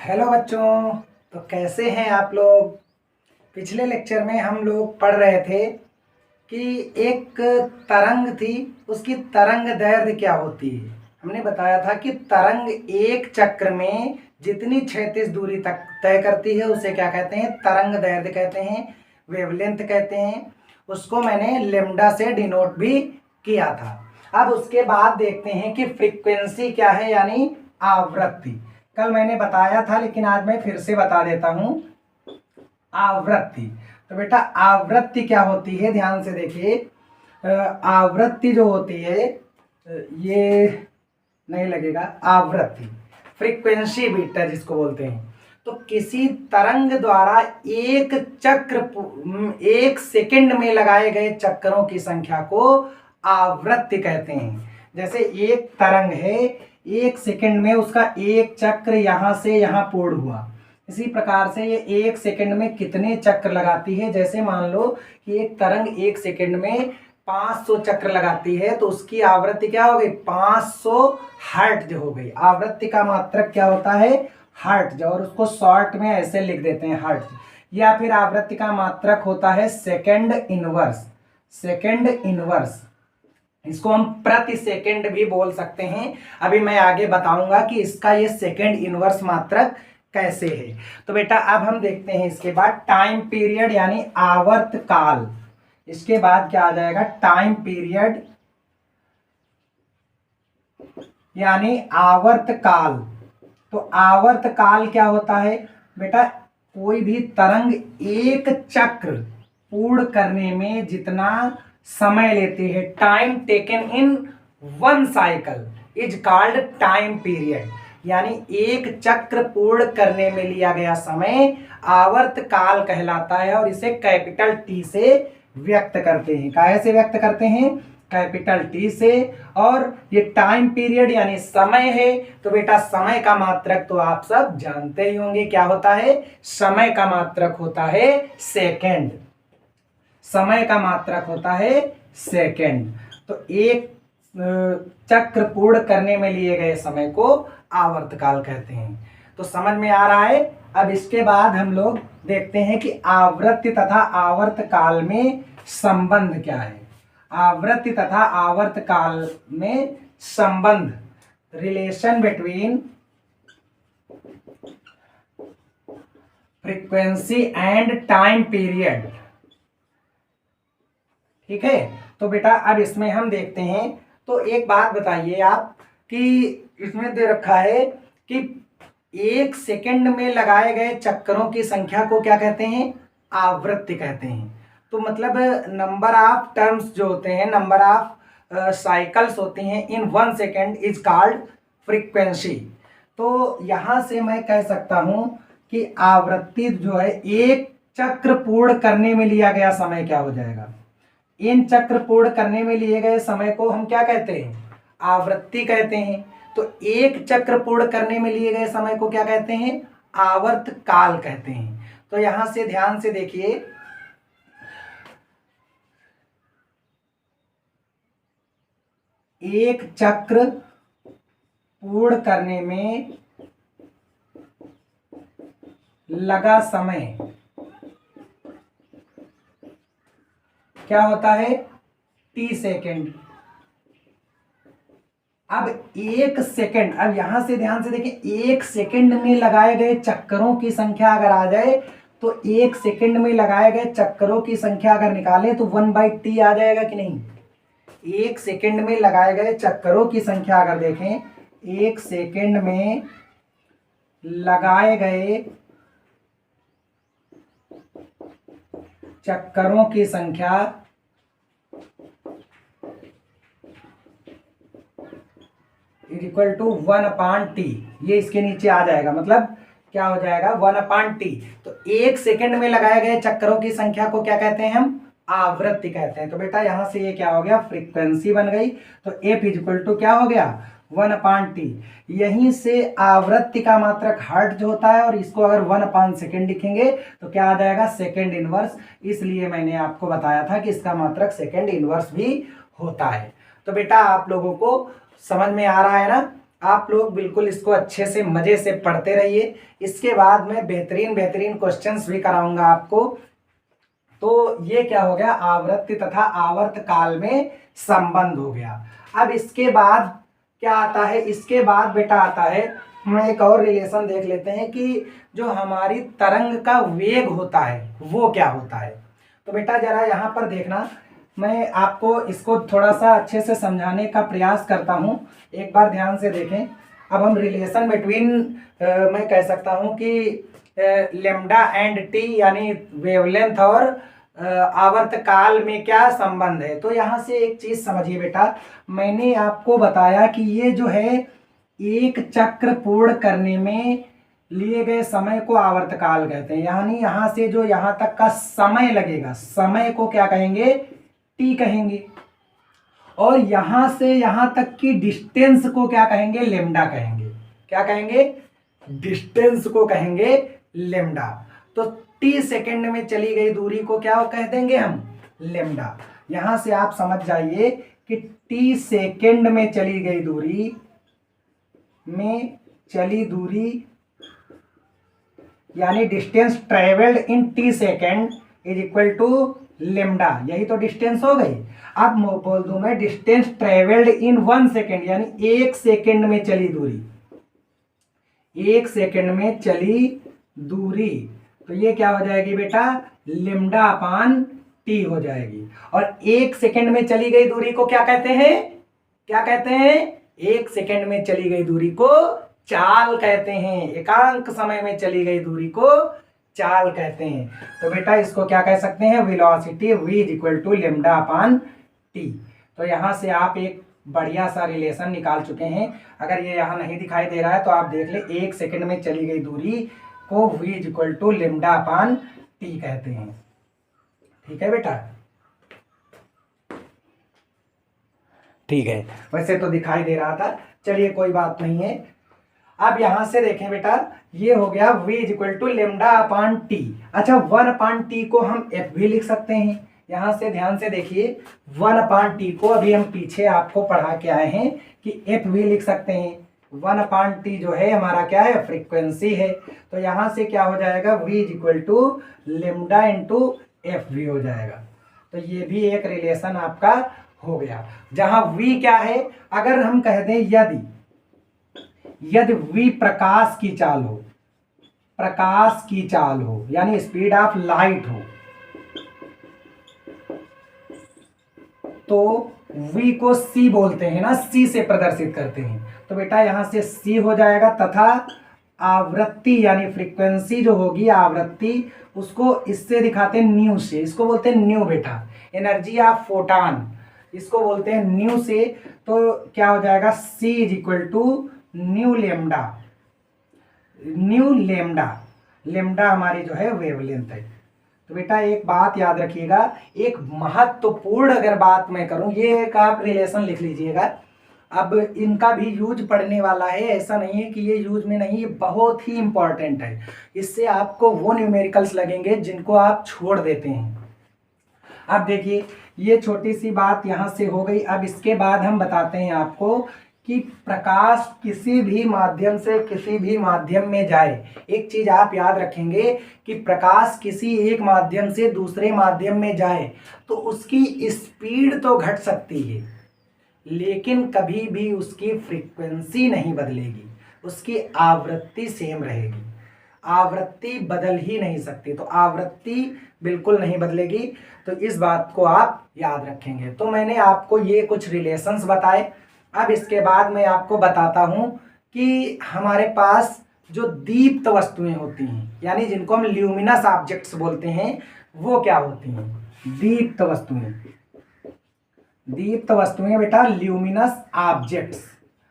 Hello बच्चों। तो कैसे हैं आप लोग। पिछले लेक्चर में हम लोग पढ़ रहे थे कि एक तरंग थी, उसकी तरंग दैर्ध्य क्या होती है। हमने बताया था कि तरंग एक चक्र में जितनी क्षैतिज दूरी तक तय करती है उसे क्या कहते हैं, तरंग दैर्ध्य कहते हैं, वेवलेंथ कहते हैं। उसको मैंने लेम्डा से डिनोट भी किया था। अब उसके बाद देखते हैं कि फ्रीक्वेंसी क्या है, यानी आवृत्ति। कल मैंने बताया था लेकिन आज मैं फिर से बता देता हूं। आवृत्ति, तो बेटा आवृत्ति क्या होती है, ध्यान से देखिए। आवृत्ति जो होती है, ये नहीं लगेगा, आवृत्ति फ्रीक्वेंसी बीटा जिसको बोलते हैं। तो किसी तरंग द्वारा एक सेकंड में लगाए गए चक्करों की संख्या को आवृत्ति कहते हैं। जैसे एक तरंग है, एक सेकंड में उसका एक चक्र यहां से यहां पूर्ण हुआ। इसी प्रकार से ये एक सेकंड में कितने चक्र लगाती है, जैसे मान लो कि एक तरंग एक सेकंड में 500 चक्र लगाती है तो उसकी आवृत्ति क्या हो गई, 500 हर्ट्ज हो गई। आवृत्ति का मात्रक क्या होता है, हर्ट्ज, और उसको शॉर्ट में ऐसे लिख देते हैं हर्ट्ज। या फिर आवृत्ति का मात्रक होता है सेकंड इनवर्स। सेकंड इनवर्स, इसको हम प्रति सेकंड भी बोल सकते हैं। अभी मैं आगे बताऊंगा कि इसका ये सेकंड इनवर्स मात्रक कैसे है। तो बेटा अब हम देखते हैं इसके बाद टाइम पीरियड यानी आवर्त काल। इसके बाद क्या आ जाएगा, टाइम पीरियड यानी आवर्त काल। तो आवर्त काल क्या होता है बेटा, कोई भी तरंग एक चक्र पूर्ण करने में जितना समय लेती है, time taken in one cycle is called time period. यानी एक चक्र पूर्ण करने में लिया गया समय आवर्त काल कहलाता है, और इसे कैपिटल टी से व्यक्त करते हैं। काहे से व्यक्त करते हैं, कैपिटल टी से। और ये टाइम पीरियड यानी समय है, तो बेटा समय का मात्रक तो आप सब जानते ही होंगे, क्या होता है, समय का मात्रक होता है सेकंड। समय का मात्रक होता है सेकंड। तो एक चक्र पूर्ण करने में लिए गए समय को आवर्तकाल कहते हैं। तो समझ में आ रहा है। अब इसके बाद हम लोग देखते हैं कि आवृत्ति तथा आवर्त काल में संबंध क्या है। आवृत्ति तथा आवर्त काल में संबंध, relation between frequency and time period. ठीक है, तो बेटा अब इसमें हम देखते हैं। तो एक बात बताइए आप कि इसमें दे रखा है कि एक सेकंड में लगाए गए चक्करों की संख्या को क्या कहते हैं, आवृत्ति कहते हैं। तो मतलब नंबर ऑफ टर्म्स जो होते हैं, नंबर ऑफ साइकिल्स होती हैं in one second is called frequency. तो यहां से मैं कह सकता हूं कि आवृत्ति जो है, एक चक्र पूर्ण करने में लिया गया समय क्या हो जाएगा। इन चक्र पूर्ण करने में लिए गए समय को हम क्या कहते हैं, आवृत्ति कहते हैं। तो एक चक्र पूर्ण करने में लिए गए समय को क्या कहते हैं, आवर्त काल कहते हैं। तो यहां से ध्यान से देखिए, एक चक्र पूर्ण करने में लगा समय क्या होता है, टी सेकेंड। अब एक सेकेंड, अब यहां से ध्यान से देखिए, एक सेकेंड में लगाए गए चक्करों की संख्या अगर आ जाए तो एक सेकेंड में लगाए गए चक्करों की संख्या अगर निकाले तो 1/t आ जाएगा कि नहीं। एक सेकेंड में लगाए गए चक्करों की संख्या अगर देखें, एक सेकेंड में लगाए गए चक्करों की संख्या इक्वल टू 1/t, ये इसके नीचे आ जाएगा। मतलब क्या हो जाएगा, 1/t। तो एक सेकंड में लगाए गए चक्करों की संख्या को क्या कहते हैं, हम आवृत्ति कहते हैं। तो बेटा यहां से ये क्या हो गया, फ्रीक्वेंसी बन गई। तो F इक्वल टू क्या हो गया, 1/t। यहीं से आवृत्ति का मात्रक हर्ट्ज होता है, और इसको अगर 1/सेकंड लिखेंगे तो क्या आ जाएगा, सेकंड इनवर्स। इसलिए मैंने आपको बताया था कि इसका मात्रक सेकंड इनवर्स भी होता है। तो बेटा आप लोगों को समझ में आ रहा है ना। आप लोग बिल्कुल इसको अच्छे से मजे से पढ़ते रहिए। इसके बाद मैं बेहतरीन बेहतरीन क्वेश्चंस भी कराऊंगा आपको। तो ये क्या हो गया, आवृत्ति तथा आवर्त काल में संबंध हो गया। अब इसके बाद क्या आता है, इसके बाद बेटा आता है, हम एक और रिलेशन देख लेते हैं कि जो हमारी तरंग का वेग होता है वो क्या होता है। तो बेटा जरा यहाँ पर देखना, मैं आपको इसको थोड़ा सा अच्छे से समझाने का प्रयास करता हूँ, एक बार ध्यान से देखें। अब हम रिलेशन बिटवीन मैं कह सकता हूँ कि लेम्डा एंड टी यानी वेवलेंथ और आवर्त काल में क्या संबंध है। तो यहाँ से एक चीज समझिए बेटा, मैंने आपको बताया कि ये जो है एक चक्र पूर्ण करने में लिए गए समय को आवर्त काल कहते हैं। यानी यहाँ से जो यहाँ तक का समय लगेगा, समय को क्या कहेंगे, टी कहेंगे। और यहां से यहां तक की डिस्टेंस को क्या कहेंगे, लेम्डा कहेंगे। क्या कहेंगे, डिस्टेंस को कहेंगे लेम्डा। तो टी सेकंड में चली गई दूरी को क्या कह देंगे हम, लेम्डा। यहां से आप समझ जाइए कि टी सेकंड में चली गई दूरी यानी distance travelled in T second is equal to lambda, यही तो डिस्टेंस हो गई। अब बोल दूं मैं डिस्टेंस ट्रेवल्ड इन 1 सेकेंड यानी 1 सेकेंड में चली दूरी, 1 सेकेंड में चली दूरी, तो ये क्या हो जाएगी बेटा, लेम्डा अपान टी हो जाएगी। और 1 सेकेंड में चली गई दूरी को क्या कहते हैं, क्या कहते हैं, 1 सेकेंड में चली गई दूरी को चाल कहते हैं। एकांक समय में चली गई दूरी को चाल कहते हैं। तो बेटा इसको क्या कह सकते हैं, velocity v is equal to lambda upon T. तो यहां से आप एक बढ़िया सा रिलेशन निकाल चुके हैं। अगर ये यहाँ नहीं दिखाई दे रहा है तो आप देख ले, 1 सेकेंड में चली गई दूरी को v is equal to lambda upon T कहते हैं। ठीक है बेटा, ठीक है, वैसे तो दिखाई दे रहा था, चलिए कोई बात नहीं है। अब यहां से देखें बेटा, ये हो गया v is equal to lambda upon T. अच्छा 1 अपान टी को हम f भी लिख सकते हैं। यहां से ध्यान से देखिए, 1 अपान टी को अभी हम पीछे आपको पढ़ा के आए हैं कि f भी लिख सकते हैं। 1 अपान टी जो है हमारा क्या है, फ्रीक्वेंसी है। तो यहां से क्या हो जाएगा, v is equal to lambda into F भी हो जाएगा। तो ये भी एक रिलेशन आपका हो गया, जहां v क्या है, अगर हम कह दें यदि v प्रकाश की चाल हो, प्रकाश की चाल हो यानी स्पीड ऑफ लाइट हो, तो v को c बोलते हैं ना, c से प्रदर्शित करते हैं। तो बेटा यहां से c हो जाएगा, तथा आवृत्ति यानी फ्रीक्वेंसी जो होगी, आवृत्ति उसको इससे दिखाते हैं न्यू से, इसको बोलते हैं न्यू बेटा, एनर्जी ऑफ फोटान इसको बोलते हैं न्यू से। तो क्या हो जाएगा, c is equal to nu lambda, nu lambda, lambda हमारी जो है वेवलेंथ है। तो बेटा एक बात याद रखिएगा, एक महत्वपूर्ण अगर बात मैं करूं, ये एक आप रिलेशन लिख लीजिएगा। अब इनका भी यूज पढ़ने वाला है, ऐसा नहीं है कि ये यूज में नहीं, ये बहुत ही इंपॉर्टेंट है। इससे आपको वो न्यूमेरिकल्स लगेंगे जिनको आप छोड़ देते हैं। अब देखिए ये छोटी सी बात यहां से हो गई। अब इसके बाद हम बताते हैं आपको कि प्रकाश किसी भी माध्यम से किसी भी माध्यम में जाए, एक चीज आप याद रखेंगे कि प्रकाश किसी एक माध्यम से दूसरे माध्यम में जाए तो उसकी स्पीड तो घट सकती है, लेकिन कभी भी उसकी फ्रीक्वेंसी नहीं बदलेगी, उसकी आवृत्ति सेम रहेगी। आवृत्ति बदल ही नहीं सकती, तो आवृत्ति बिल्कुल नहीं बदलेगी। तो इस बात को आप याद रखेंगे। तो मैंने आपको ये कुछ रिलेशंस बताए। अब इसके बाद मैं आपको बताता हूं कि हमारे पास जो दीप्त वस्तुएं होती हैं, यानी जिनको हम ल्यूमिनस ऑब्जेक्ट्स बोलते हैं, वो क्या होती हैं, दीप्त वस्तुएं। दीप्त वस्तुएं बेटा ल्यूमिनस ऑब्जेक्ट्स।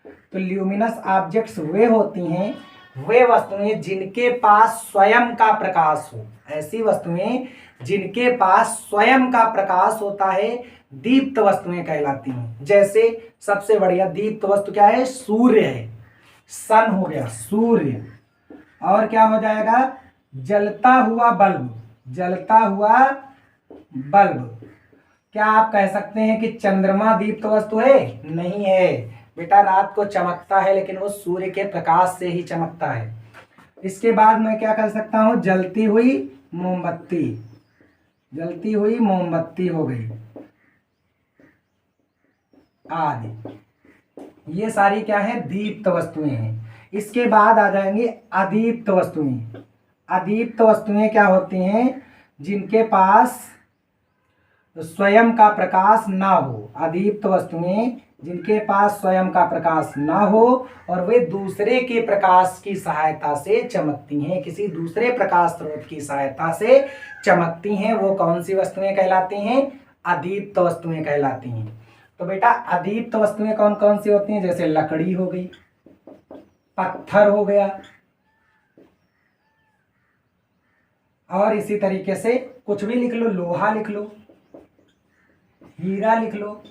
तो ल्यूमिनस ऑब्जेक्ट्स वे होती हैं, वे वस्तुएं जिनके पास स्वयं का प्रकाश हो, ऐसी वस्तुएं जिनके पास स्वयं का प्रकाश होता है दीप्त वस्तुएं कहलाती हैं। जैसे सबसे बढ़िया दीप्त वस्तु क्या है, सूर्य है, सन हो गया सूर्य। और क्या हो जाएगा, जलता हुआ बल्ब, जलता हुआ बल्ब। क्या आप कह सकते हैं कि चंद्रमा दीप्त वस्तु है, नहीं है, बेटा रात को चमकता है लेकिन वो सूर्य के प्रकाश से ही चमकता है। इसके बाद मैं क्या कर सकता हूँ, जलती हुई मोमबत्ती, जलती हुई मोमबत्ती हो गई आदि, ये सारी क्या है, दीप्त वस्तुएं हैं। इसके बाद आ जाएंगी अदीप्त वस्तुएं। अदीप्त वस्तुएं क्या होती हैं, जिनके पास स्वयं का प्रकाश ना हो। अदीप्त वस्तुएं जिनके पास स्वयं का प्रकाश ना हो और वे दूसरे के प्रकाश की सहायता से चमकती हैं, किसी दूसरे प्रकाश स्रोत की सहायता से चमकती हैं, वो कौन सी वस्तुएं कहलाती हैं, अदीप्त वस्तुएं कहलाती हैं। तो बेटा अदीप्त वस्तुएं कौन कौन सी होती हैं, जैसे लकड़ी हो गई, पत्थर हो गया, और इसी तरीके से कुछ भी लिख लो, लोहा लिख लो, हीरा लिख लो,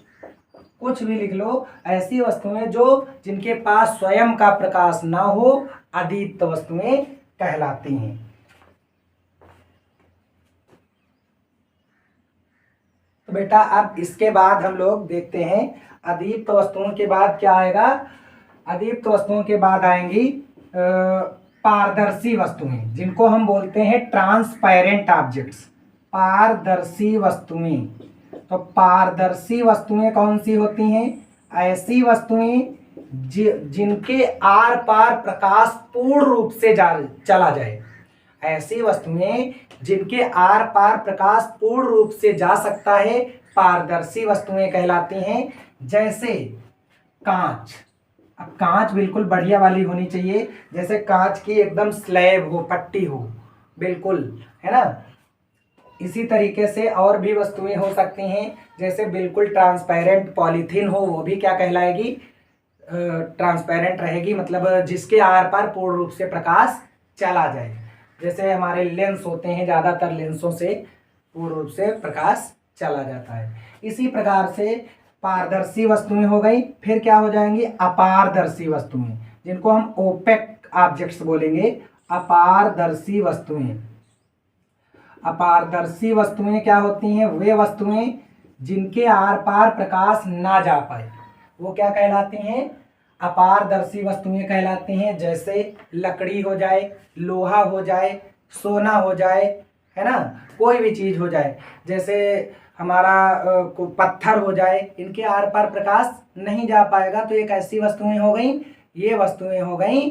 कुछ भी लिख लो, ऐसी वस्तुएं जो जिनके पास स्वयं का प्रकाश ना हो, अदीप्त वस्तुएं कहलाती हैं। तो बेटा अब इसके बाद हम लोग देखते हैं अदीप्त वस्तुओं के बाद क्या आएगा। अदीप्त वस्तुओं के बाद आएंगी पारदर्शी वस्तुएं, जिनको हम बोलते हैं ट्रांसपेरेंट ऑब्जेक्ट्स, पारदर्शी वस्तुएं। तो पारदर्शी वस्तुएं कौन सी होती हैं, ऐसी वस्तुएं जिनके आर पार प्रकाश पूर्ण रूप से चला जाए। ऐसी वस्तुएं जिनके आर पार प्रकाश पूर्ण रूप से जा सकता है, पारदर्शी वस्तुएं कहलाती हैं। जैसे कांच, अब कांच बिल्कुल बढ़िया वाली होनी चाहिए, जैसे कांच की एकदम स्लैब हो, पट्टी हो, बिल्कुल, है ना। इसी तरीके से और भी वस्तुएं हो सकती हैं, जैसे बिल्कुल ट्रांसपेरेंट पॉलीथीन हो, वो भी क्या कहलाएगी, ट्रांसपेरेंट रहेगी, मतलब जिसके आर पार पूर्ण रूप से प्रकाश चला जाए। जैसे हमारे लेंस होते हैं, ज़्यादातर लेंसों से पूर्ण रूप से प्रकाश चला जाता है। इसी प्रकार से पारदर्शी वस्तुएं हो गई। फिर क्या हो जाएंगी, अपारदर्शी वस्तुएं, जिनको हम ओपेक ऑब्जेक्ट्स बोलेंगे, अपारदर्शी वस्तुएं। अपारदर्शी वस्तुएं क्या होती हैं, वे वस्तुएं जिनके आर पार प्रकाश ना जा पाए, वो क्या कहलाती हैं, अपारदर्शी वस्तुएं कहलाती हैं। जैसे लकड़ी हो जाए, लोहा हो जाए, सोना हो जाए, है ना, कोई भी चीज हो जाए, जैसे हमारा पत्थर हो जाए, इनके आर पार प्रकाश नहीं जा पाएगा, तो एक ऐसी वस्तुएं हो गई। ये वस्तुएं हो गई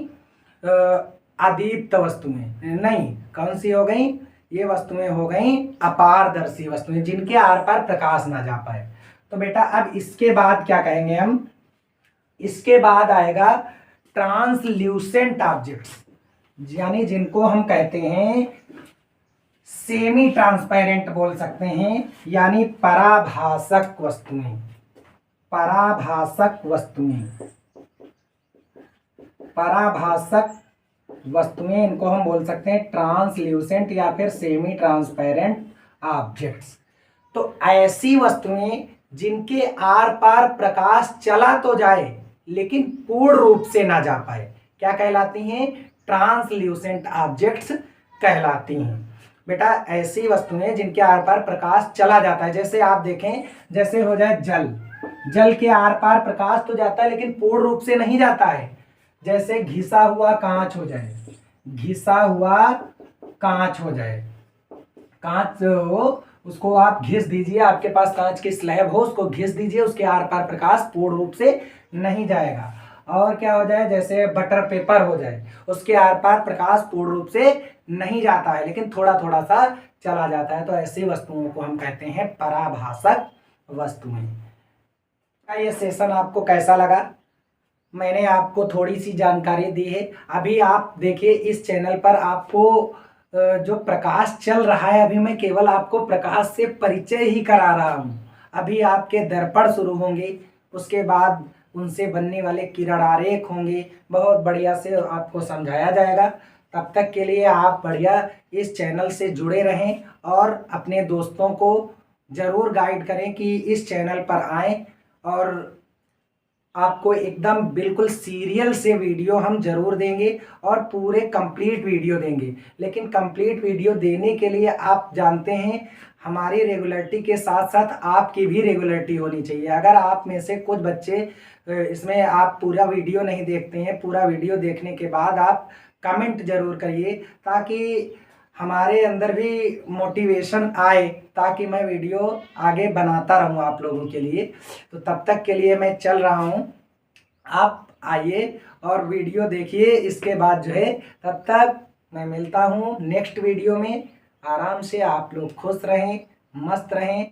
अदीप्त वस्तुएं, नहीं, कौन सी हो गई, ये वस्तुएं हो गई अपारदर्शी वस्तुएं, जिनके आर पार प्रकाश ना जा पाए। तो बेटा अब इसके बाद क्या कहेंगे हम, इसके बाद आएगा ट्रांसल्यूसेंट ऑब्जेक्ट्स, यानी जिनको हम कहते हैं सेमी ट्रांसपेरेंट बोल सकते हैं, यानी पराभासक वस्तुएं। पराभासक वस्तुएं, पराभासक वस्तुएं, इनको हम बोल सकते हैं ट्रांसल्यूसेंट या फिर सेमी ट्रांसपेरेंट ऑब्जेक्ट्स। तो ऐसी वस्तुएं जिनके आर पार प्रकाश चला तो जाए लेकिन पूर्ण रूप से ना जा पाए, क्या कहलाती हैं, ट्रांसल्यूसेंट ऑब्जेक्ट्स कहलाती हैं। बेटा ऐसी वस्तुएं जिनके आर पार प्रकाश चला जाता है, जैसे आप देखें, जैसे हो जाए जल, जल के आर पार प्रकाश तो जाता है लेकिन पूर्ण रूप से नहीं जाता है। जैसे घिसा हुआ कांच हो जाए, घिसा हुआ कांच हो जाए, कांच हो, उसको आप घिस दीजिए, आपके पास कांच की स्लैब हो, उसको घिस दीजिए, उसके आर पार प्रकाश पूर्ण रूप से नहीं जाएगा। और क्या हो जाए, जैसे बटर पेपर हो जाए, उसके आर पार प्रकाश पूर्ण रूप से नहीं जाता है लेकिन थोड़ा थोड़ा सा चला जाता है। तो ऐसी वस्तुओं को हम कहते हैं पराभासक वस्तुएं। ये सेशन आपको कैसा लगा, मैंने आपको थोड़ी सी जानकारी दी है। अभी आप देखिए इस चैनल पर आपको जो प्रकाश चल रहा है, अभी मैं केवल आपको प्रकाश से परिचय ही करा रहा हूँ। अभी आपके दर्पण शुरू होंगे, उसके बाद उनसे बनने वाले किरण आरेख होंगे, बहुत बढ़िया से आपको समझाया जाएगा। तब तक के लिए आप बढ़िया इस चैनल से जुड़े रहें और अपने दोस्तों को ज़रूर गाइड करें कि इस चैनल पर आएँ और आपको एकदम बिल्कुल सीरियल से वीडियो हम ज़रूर देंगे और पूरे कंप्लीट वीडियो देंगे। लेकिन कंप्लीट वीडियो देने के लिए आप जानते हैं हमारी रेगुलरिटी के साथ साथ आपकी भी रेगुलरिटी होनी चाहिए। अगर आप में से कुछ बच्चे इसमें आप पूरा वीडियो नहीं देखते हैं, पूरा वीडियो देखने के बाद आप कमेंट ज़रूर करिए ताकि हमारे अंदर भी मोटिवेशन आए, ताकि मैं वीडियो आगे बनाता रहूं आप लोगों के लिए। तो तब तक के लिए मैं चल रहा हूं, आप आइए और वीडियो देखिए। इसके बाद जो है तब तक मैं मिलता हूं नेक्स्ट वीडियो में। आराम से आप लोग खुश रहें, मस्त रहें।